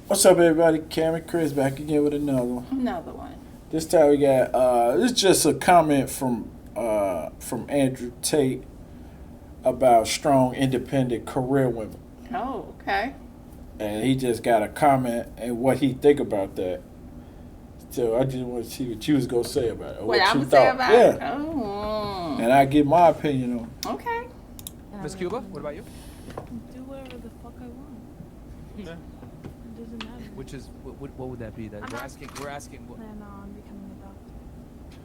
What's up, everybody? Cam and Chris back again with another one. Another one. This time we got this is just a comment from Andrew Tate about strong, independent career women, Oh, okay. and he just got a comment and what he think about that. So I just want to see what you was gonna say about it. Or What I you would say thought. about it? Yeah, Oh. and I give my opinion on. Okay. Miss Cuba, what about you? Do whatever the fuck I want. Yeah. It doesn't matter. Which is what would that be? That I'm we're not- asking. What Plan on becoming a doctor.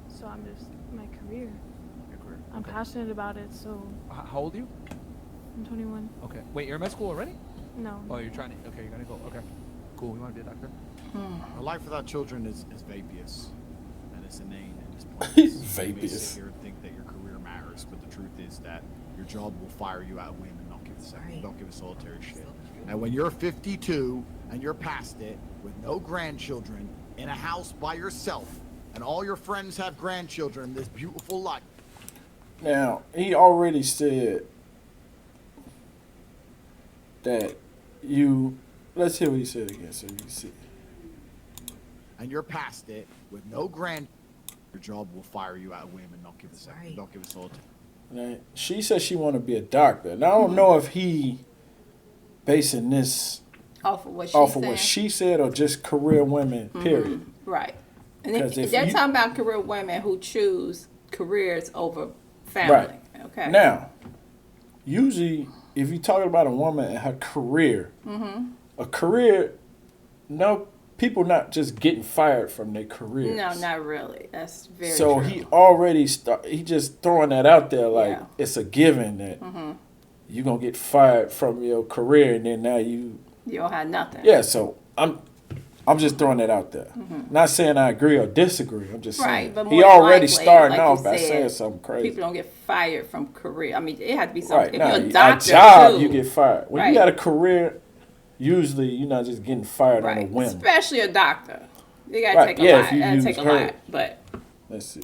So I'm just my career. your career? I'm Okay. passionate about it. So How old are you? I'm 21. Okay. Wait, you're in med school already? No. Oh, you're trying to. Okay, you're gonna go. Okay. Cool. You want to be a doctor? A life without children is vapious, and it's inane, and it's pointless. You may Vapious. sit here and think that your career matters, but the truth is that your job will fire you out of whim and not give a second, don't give a solitary shit. And when you're 52 and you're past it, with no grandchildren, in a house by yourself, and all your friends have grandchildren, this beautiful life. Now he already said that you. Let's hear what he said again, so you can see. And you're past it, with no your job will fire you out of whim and not give a second, don't give a solitary. Now, she said she want to be a doctor. Now I don't know if he basing this Off of what she off said. of what she said or just career women. Period. Right. And 'Cause if they're you- talking about career women who choose careers over family. Right. Okay. Now, usually, if you're talking about a woman and her career, a career, no people not just getting fired from their careers. No, not really. That's very So true. he already he just throwing that out there like Yeah. it's a given that you're gonna get fired from your career and then now you You don't have nothing. yeah. So I'm just throwing that out there. Not saying I agree or disagree. I'm just saying Right, but he more already likely, starting like you off by said, saying something crazy. People don't get fired from career. I mean, it had to be something. Right If now, you're a a doctor, job too, you get fired. When you Right. got a career, usually you're not just getting fired on a right, whim. especially a doctor. You gotta Right, take a yeah, lot. if you Gotta use take a her. lot, but Let's see.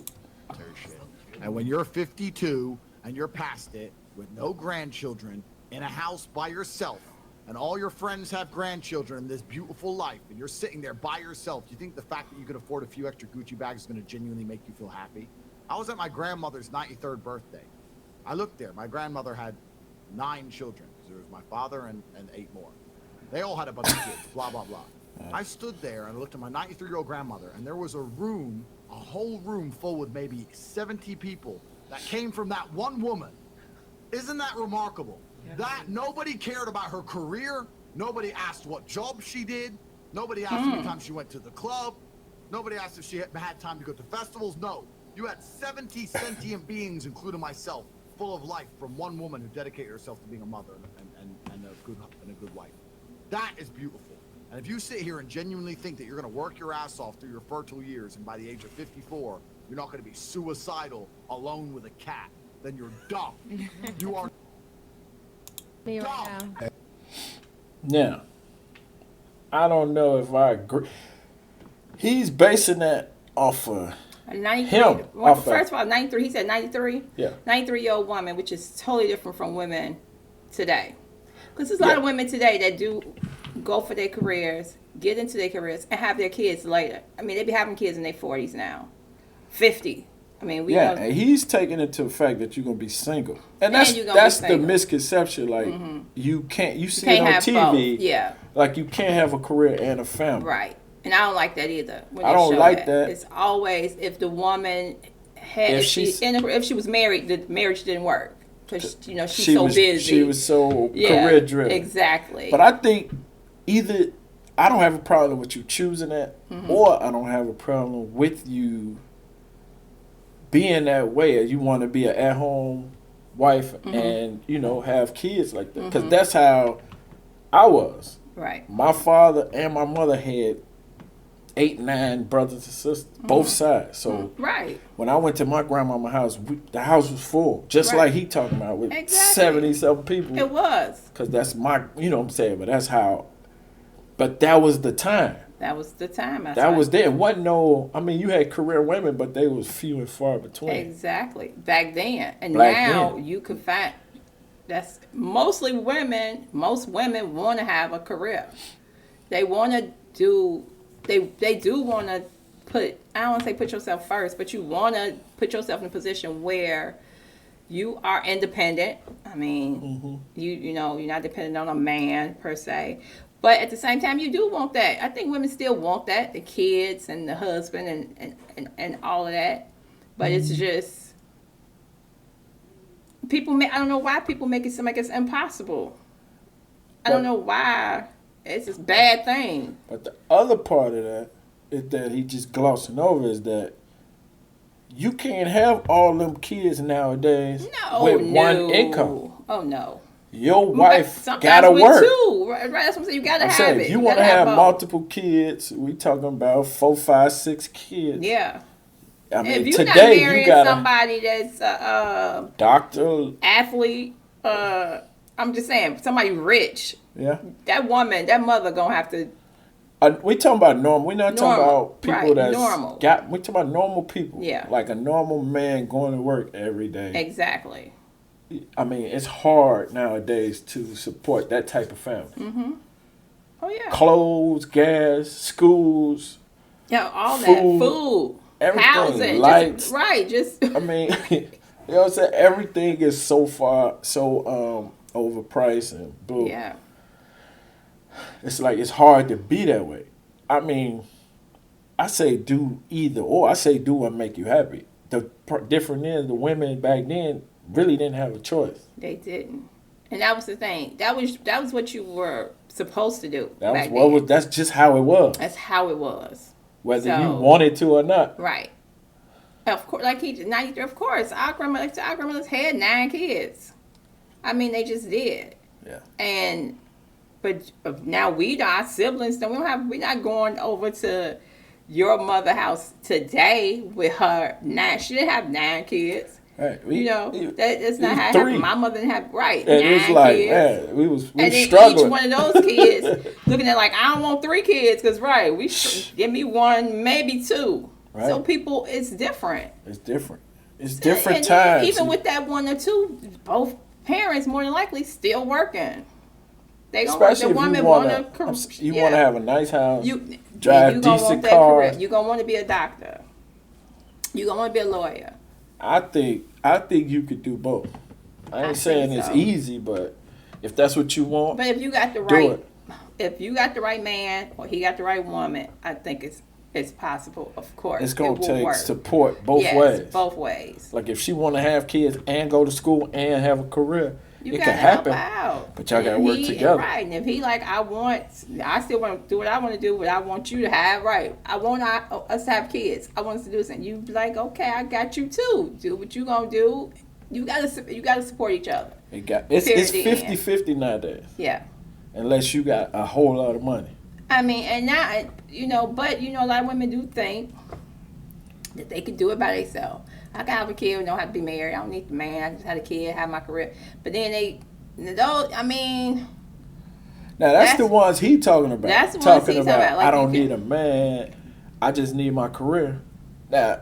Shit. And when you're 52 and you're past it, with no grandchildren, in a house by yourself, and all your friends have grandchildren in this beautiful life, and you're sitting there by yourself, do you think the fact that you could afford a few extra Gucci bags is going to genuinely make you feel happy? I was at my grandmother's 93rd birthday. I looked there. My grandmother had 9 children. There was my father and 8 more. They all had a bunch of kids, blah, blah, blah. I stood there and I looked at my 93-year-old grandmother, and there was a room, a whole room full with maybe 70 people that came from that one woman. Isn't that remarkable? That nobody cared about her career. Nobody asked what job she did. Nobody asked how many times she went to the club. Nobody asked if she had time to go to festivals. No. You had 70 sentient beings, including myself, full of life from one woman who dedicated herself to being a mother and a good wife. That is beautiful. And if you sit here and genuinely think that you're going to work your ass off through your fertile years and by the age of 54, you're not going to be suicidal alone with a cat, then you're dumb. You are Me right dumb. now. Now, I don't know if I agree. He's basing that off of a 93. Him, Well, off first of- of all, 93. He said 93. Yeah. 93-year-old woman, which is totally different from women today. Because there's a lot of women today that do go for their careers, get into their careers, and have their kids later. I mean, they be having kids in their 40s now, 50. I mean, we yeah, know. and he's taking it to the fact that you're gonna be single, and And you're gonna be that's the single. misconception. Like you see can't it on have TV, both. Yeah. like you can't have a career and a family. Right. And I don't like that either. When I they don't show like that. It's always if the woman had, If if she was married, the marriage didn't work. Because, she's She so was busy. she was so Yeah, career driven. Exactly. But I think either I don't have a problem with you choosing that, or I don't have a problem with you being that way. You want to be an at-home wife and have kids like that, because that's how I was. right. My father and my mother had 8, 9 brothers and sisters, both sides. So Right. when I went to my grandmama's house, the house was full, just Right. like he talking about, with Exactly. 70-something people. It was. Because that's my, what I'm saying, but that's how, but that was the time. That was the time. That's That right. was there. It wasn't no, I mean, you had career women, but they was few and far between. Exactly. Back then. And Back now then. you can find, that's mostly women, most women want to have a career. They want to do. They do want to put. I don't want to say put yourself first, but you want to put yourself in a position where you are independent. I mean, you know, you're not dependent on a man per se. But at the same time, you do want that. I think women still want that, the kids and the husband and all of that. But it's just, I don't know why people make it seem like it's impossible. I don't know why. It's this bad thing. But the other part of that is that he just glossing over is that you can't have all them kids nowadays with one income. Oh, no. Your wife Sometimes gotta with work. Two. Right, that's what I'm saying. You gotta I'm have saying, it. if you want to gotta have both. multiple kids, we talking about 4, 5, 6 kids. Yeah. I mean, If you're not today marrying you got somebody that's doctor. athlete, I'm just saying, somebody rich, Yeah. that woman, that mother gonna have to. We talking about normal. We're not talking Normal. about people Right, that's normal. we talking about normal people. Yeah. Like a normal man going to work every day. Exactly. I mean, it's hard nowadays to support that type of family. Mm-hmm. Oh, yeah. Clothes, gas, schools. Yeah, all that. Food, Food. everything, Housing. lights. Just. I mean, you know what I'm saying? Everything is so overpriced and boo. Yeah. It's like it's hard to be that way. I mean, I say do either or. I say do what make you happy. The difference is the women back then really didn't have a choice. They didn't. And that was the thing. That was what you were supposed to do. That's just how it was. That's how it was. Whether you wanted to or not. Right. Of course, like he 93. Of course, our grandmothers had 9 kids. I mean, they just did. Yeah. But now our siblings. We're not going over to your mother house today with her 9. She didn't have 9 kids. Right. That's not how it 3. happened. My mother didn't have 9 and it was like, kids. man, we was And then struggling. each one of those kids looking at like, I don't want 3 kids because give me 1, maybe 2. Right. So people, it's different. It's different. It's different And times. even with that 1 or 2, both parents more than likely still working. They gonna work. The Especially if woman you want to have a nice house, drive you gonna decent want that cars. career. You gonna want to be a doctor. You gonna want to be a lawyer. I think you could do both. I ain't saying it's so. easy, but if that's what you want, But if you got the right man or he got the right woman, I think it's possible. Of course, it's gonna it will take work. support both Yes, ways. both ways. Like if she want to have kids and go to school and have a career, You it gotta can happen. help out. But y'all gotta And work together. Right, and if he like, I still want to do what I want to do, but I want you to have, right. I want us to have kids. I want us to do this, and you be like, okay, I got you too. Do what you gonna do. You gotta support each other. It's 50-50 nowadays. Yeah. Unless you got a whole lot of money. I mean, and now, but a lot of women do think that they could do it by themselves. I can have a kid and don't have to be married. I don't need the man. I just had a kid, have my career. But then Now that's the ones he talking about. That's the ones he's talking about. Like I don't need a man. I just need my career. Now,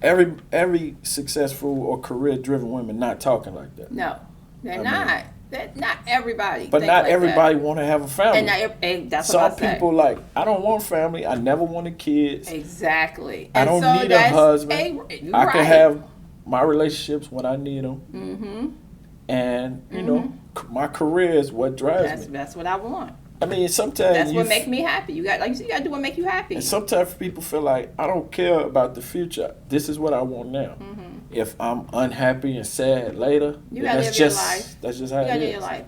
every successful or career-driven woman not talking like that. No, they're not. Not everybody. But not everybody want to have a family. And that's Some what I say. people like, I don't want family. I never wanted kids. Exactly. I don't need a husband. I can have my relationships when I need them. Mm-hmm. And, my career is what drives me. That's what I want. I mean, sometimes that's what makes me happy. You got to do what make you happy. And sometimes people feel like, I don't care about the future. This is what I want now. Mm-hmm. If I'm unhappy and sad later, you gotta live your life. That's just how it is. is. You gotta live your life.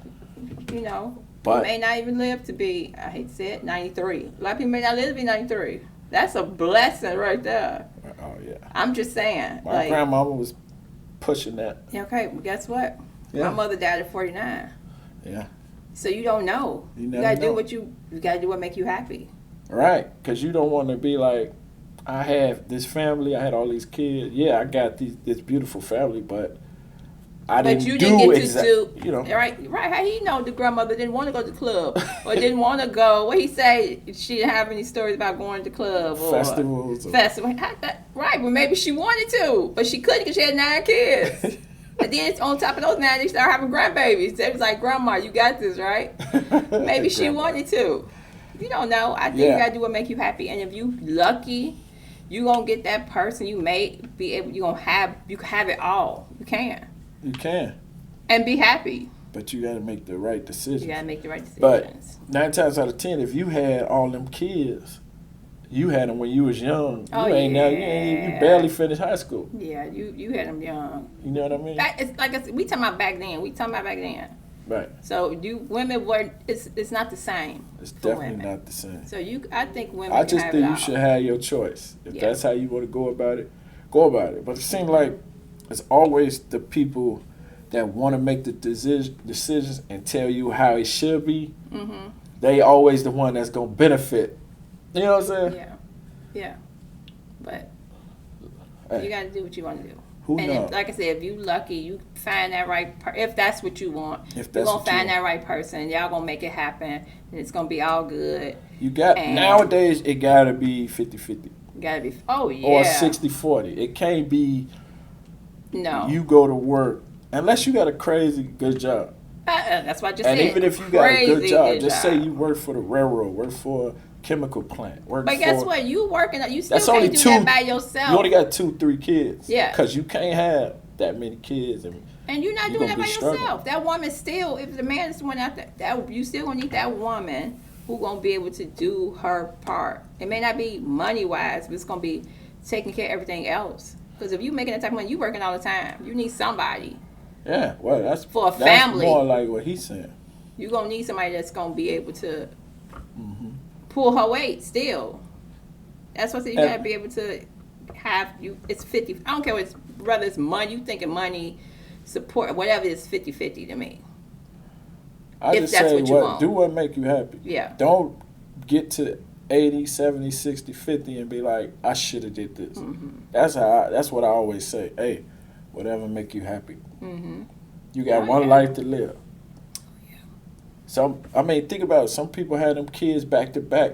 But you may not even live to be, I hate to say it, 93. A lot of people may not live to be 93. That's a blessing right there. Oh, yeah. I'm just saying. My grandmama was pushing that. Okay, well, guess what? Yeah. My mother died at 49. Yeah. So you don't know. You gotta do what you gotta do what make you happy. Right, because you don't want to be like, I have this family, I had all these kids. Yeah, I got this beautiful family, but I didn't get do. Right. How he know the grandmother didn't want to go to the club or didn't want to go? What he say? She didn't have any stories about going to the club or festivals. Right, but maybe she wanted to, but she couldn't because she had 9 kids. And then on top of those 9, they started having grandbabies. They was like, Grandma, you got this, right? Maybe she wanted to. You don't know. I think you gotta do what make you happy. And if you lucky, you gonna get that person. You may be able. You can have it all. You can. You can. And be happy. But you gotta make the right decisions. You gotta make the right decisions. But 9 times out of 10, if you had all them kids, you had them when you was young. You barely finished high school. Yeah, you had them young. You know what I mean? It's like I said, we talking about back then. Right. So women were. It's not the same. It's for definitely women. not the same. So I think women. I just can have think it you all. should have your choice. If Yeah. that's how you want to go about it, go about it. But it seems like it's always the people that want to make the decisions and tell you how it should be. Mm-hmm. They always the one that's gonna benefit. You know what I'm saying? Yeah. But Hey, you got to do what you want to do. who And knows? like I said, if you lucky, you find that right. If that's what you want, If you're that's gonna what you find want. that right person. Y'all gonna make it happen, and it's gonna be all good. You got and- nowadays it gotta be 50-50 You gotta be. Oh yeah. or 60-40. It can't be No. you go to work unless you got a crazy good job. That's what I just And said. even if you got a good Crazy job, good just say job. you work for the railroad, work for a chemical plant, work But for. guess what? You working. You still That's can't only do two- that by yourself. You only got 2-3 kids. Yeah. Because you can't have that many kids. And And you're not You doing gonna that by be struggling. yourself. That woman still, if the man is the one out there, that you still gonna need that woman who gonna be able to do her part. It may not be money wise, but it's gonna be taking care of everything else. Because if you making that type of money, you working all the time. You need somebody. yeah, well, that's For a that's family. more like what he's saying. You gonna need somebody that's gonna be able to Mm-hmm. pull her weight still. That's what I said. You And- gotta be able to have you. It's 50. I don't care what it's, whether it's money. You thinking money, support, whatever. It's 50-50 to me. I If just that's say what you want. do what make you happy. Yeah. Don't get to 80, 70, 60, 50 and be like, I should have did this. Mm-hmm. That's what I always say. Hey, whatever make you happy. Mm-hmm. You got Oh, one yeah. life to live. Think about it. Some people had them kids back to back.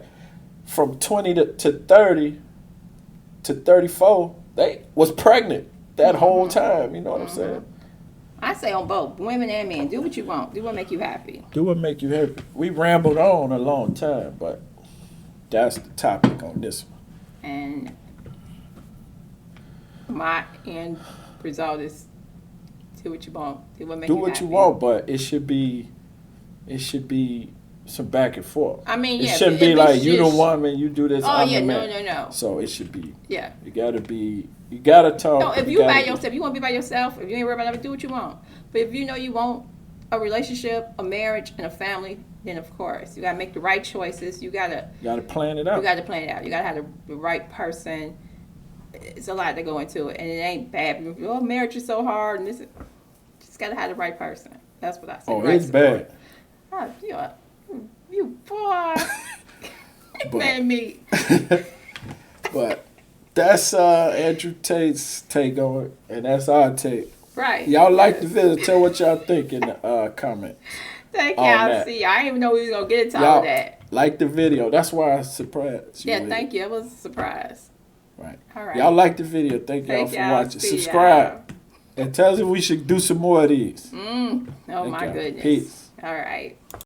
From 20 to 30 to 34, they was pregnant that whole time. You know what I'm saying? I say on both, women and men. Do what you want. Do what make you happy. Do what make you happy. We rambled on a long time, but that's the topic on this one. And my end result is do what you want. Do what make Do you what happy. you want, but it should be some back and forth. I mean, It yeah. shouldn't if be it's like you the just- woman, you do this. Oh I'm yeah, the no, man. no. So it should be. Yeah. You gotta talk. No, if you by gotta- yourself, you want to be by yourself. If you ain't worried about it, do what you want. But if you know you want a relationship, a marriage, and a family, then of course you gotta make the right choices. You gotta plan it out. plan it out. You gotta have the right person. It's a lot to go into it, and it ain't bad. Oh, marriage is so hard, and just gotta have the right person. That's what I say. Oh, right it's support. bad. Oh, you boy. But- Man, me. But that's Andrew Tate's take on it, and that's our take. Right. Y'all like the video? Tell what y'all think in the comment. Thank on y'all. that. See, I didn't even know we was gonna get into all Y'all that. like the video. That's why I surprised you. Yeah, with thank you. It was a surprise. it. Right. All right. Y'all like the video. Thank y'all Thank for y'all. watching. See Subscribe. And tell us if we should do some more of these. Oh Thank my y'all. goodness. Peace. All right.